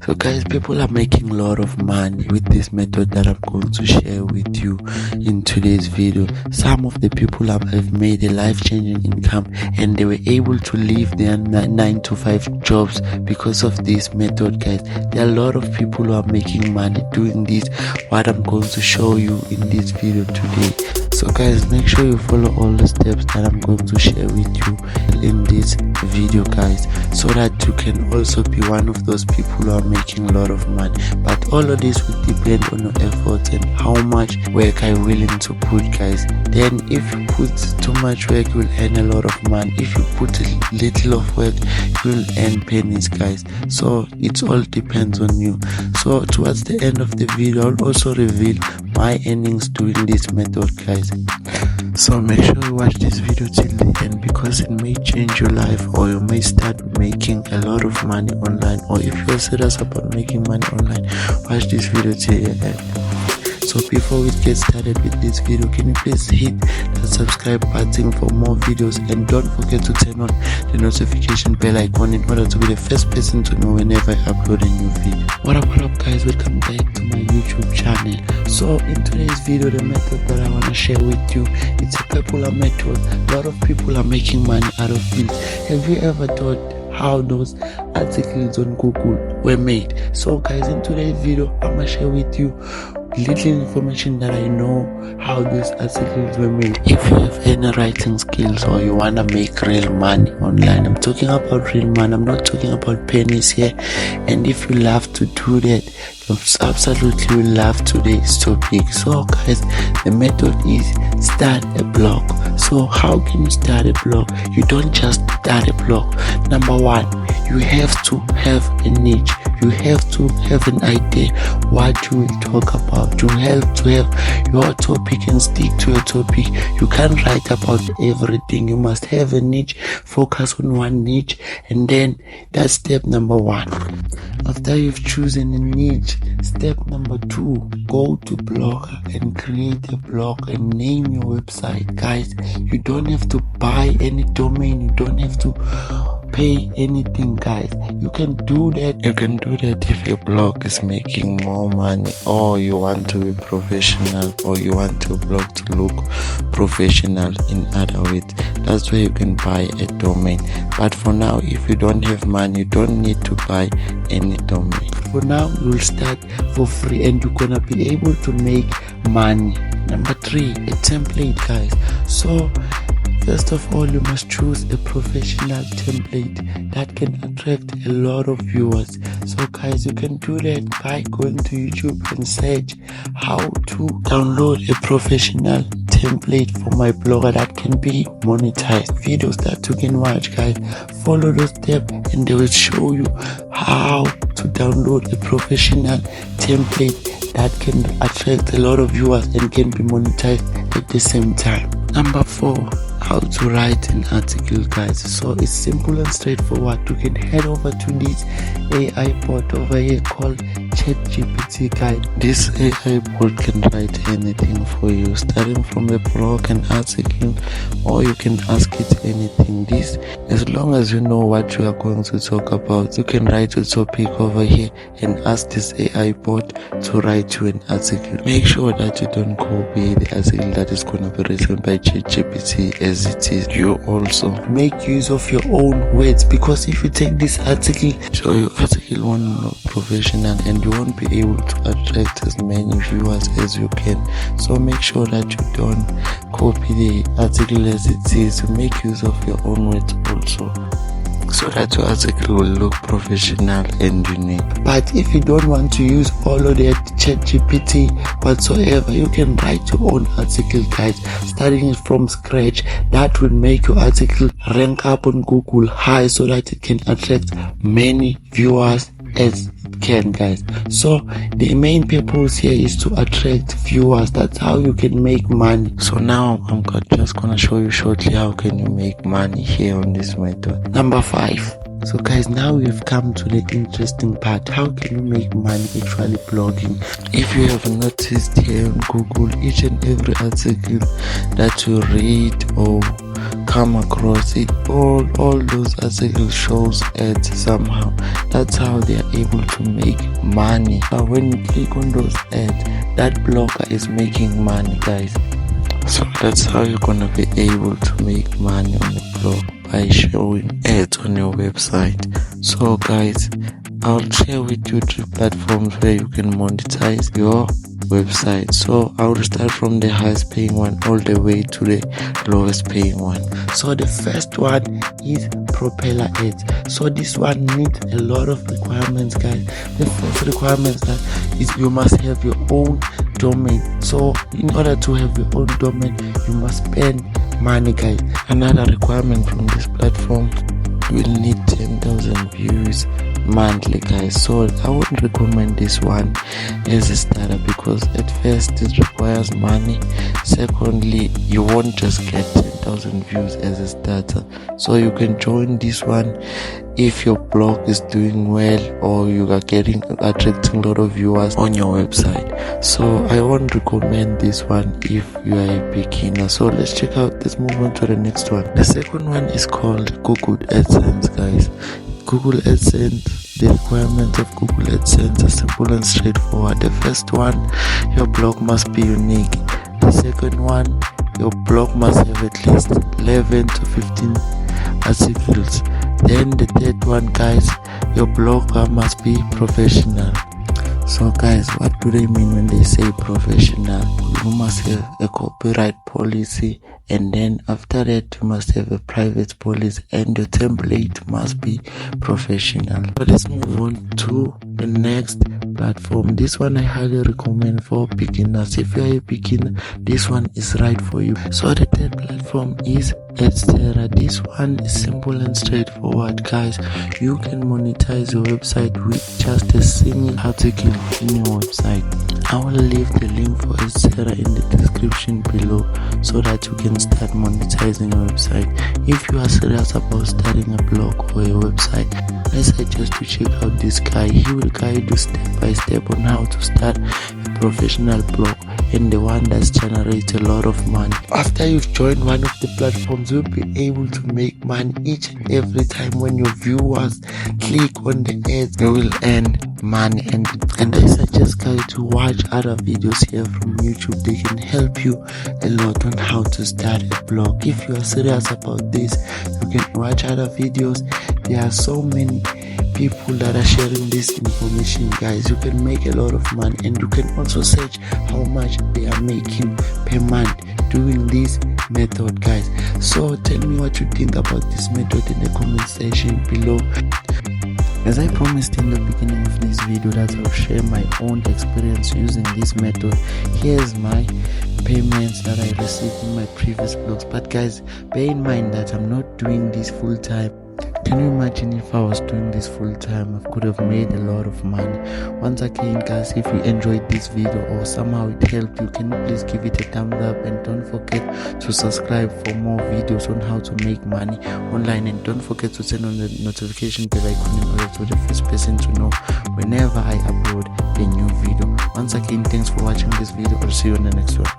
So guys, people are making a lot of money with this method that I'm going to share with you in today's video. Some of the people have made a life-changing income and they were able to leave their 9-to-5 jobs because of this method, guys. There are a lot of people who are making money doing this, what I'm going to show you in this video today. So guys, make sure you follow all the steps that I'm going to share with you in this video, guys, so that you can also be one of those people who are making a lot of money. But all of this will depend on your efforts and how much work are you willing to put, guys. Then if you put too much work, you will earn a lot of money. If you put a little of work, you will earn pennies, guys. So it all depends on you. So towards the end of the video, I'll also reveal my earnings doing this method, guys. So make sure you watch this video till the end, because it may change your life, or you may start making a lot of money online. Or if you're serious about making money online, watch this video till the end. So before we get started with this video, can you please hit the subscribe button for more videos, and don't forget to turn on the notification bell icon in order to be the first person to know whenever I upload a new video. What up guys, welcome back to my YouTube channel. So in today's video, the method that I want to share with you, it's a popular method. A lot of people are making money out of it. Have you ever thought how those articles on Google were made? So guys, in today's video, I'm gonna share with you little information that I know how these articles were made. If you have any writing skills or you wanna make real money online, I'm talking about real money, I'm not talking about pennies here. And if you love to do that, you absolutely will love today's topic. So guys, the method is start a blog. So how can you start a blog? You don't just start a blog. Number one, you have to have a niche. You have to have an idea what you will talk about. You have to have your topic and stick to your topic. You can't write about everything. You must have a niche, focus on one niche, and then that's step number one. After you've chosen a niche, step number two, go to Blogger and create a blog and name your website. Guys, you don't have to buy any domain, you don't have to pay anything, guys. You can do that. You can do that if your blog is making more money, or you want to be professional, or you want your blog to look professional in other ways. That's where you can buy a domain. But for now, if you don't have money, you don't need to buy any domain. For now, you'll start for free and you're gonna be able to make money. Number three, a template, guys. So first of all, you must choose a professional template that can attract a lot of viewers. So guys, you can do that by going to YouTube and search how to download a professional template for my blogger that can be monetized. Videos that you can watch, guys. Follow those steps and they will show you how to download a professional template that can attract a lot of viewers and can be monetized at the same time. Number four, how to write an article, guys. So it's simple and straightforward. You can head over to this AI bot over here called ChatGPT, guys. This AI bot can write anything for you, starting from a blog, an article, or you can ask it anything. This, as long as you know what you are going to talk about, you can write a topic over here and ask this AI bot to write you an article. Make sure that you don't copy the article that is going to be written by ChatGPT as it is. You also make use of your own words, because if you take this article, so your article won't look professional and you won't be able to attract as many viewers as you can. So make sure that you don't copy the article as it is. You make use of your own words also, so that your article will look professional and unique. But if you don't want to use all of that ChatGPT whatsoever, you can write your own article, guys, starting it from scratch. That will make your article rank up on Google high, so that it can attract many viewers as it can, guys. So the main purpose here is to attract viewers. That's how you can make money. So now I'm just gonna show you shortly how can you make money here on this method. Number five. So guys, now we've come to the interesting part. How can you make money actually blogging? If you have noticed here on Google, each and every article that you read or come across it, all those articles shows ads somehow. That's how they are able to make money. But when you click on those ads, that blogger is making money, guys. So that's how you're gonna be able to make money on the blog, by showing ads on your website. So guys, I'll share with you 3 platforms where you can monetize your website. So I will start from the highest paying one all the way to the lowest paying one. So the first one is propellerads. So this one needs a lot of requirements, guys. The first requirement is you must have your own domain. So in order to have your own domain, you must spend money, guys. Another requirement from this platform, you will need 10,000 views monthly, guys. So I wouldn't recommend this one as a starter, because at first it requires money. Secondly, you won't just get 10,000 views as a starter. So you can join this one if your blog is doing well, or you are attracting a lot of viewers on your website. So I won't recommend this one if you are a beginner. So let's move on to the next one. The second one is called Google AdSense, guys. Google AdSense, the requirements of Google AdSense are simple and straightforward. The first one, your blog must be unique. The second one, your blog must have at least 11 to 15 articles. Then the third one, guys, your blogger must be professional. So guys, what do they mean when they say professional? You must have a copyright policy, and then after that you must have a private policy, and your template must be professional. So let's move on to the next platform. This one I highly recommend for beginners. If you are a beginner, this one is right for you. So the third platform is adsterra. This one is simple and straightforward, guys. You can monetize your website with just a single article in your website. I will leave the link for adsterra in the description below, so that you can start monetizing your website. If you are serious about starting a blog or a website, I suggest you check out this guy. He will guide you step by step on how to start a professional blog, and the one that generates a lot of money. After you've joined one of the platforms, you'll be able to make money each and every time when your viewers click on the ads. You will earn money, and I suggest guys to watch other videos here from YouTube. They can help you a lot on how to start a blog. If you are serious about this, you can watch other videos. There are so many people that are sharing this information, guys. You can make a lot of money, and you can also search how much they are making per month doing this method, guys. So tell me what you think about this method in the comment section below. As I promised in the beginning of this video that I'll share my own experience using this method. Here's my payments that I received in my previous blogs. But guys, bear in mind that I'm not doing this full time. Can you imagine if I was doing this full time? I could have made a lot of money. Once again, guys, if you enjoyed this video or somehow it helped you, can you please give it a thumbs up, and don't forget to subscribe for more videos on how to make money online, and don't forget to turn on the notification bell icon in order to be the first person to know whenever I upload a new video. Once again, thanks for watching this video. I'll see you on the next one.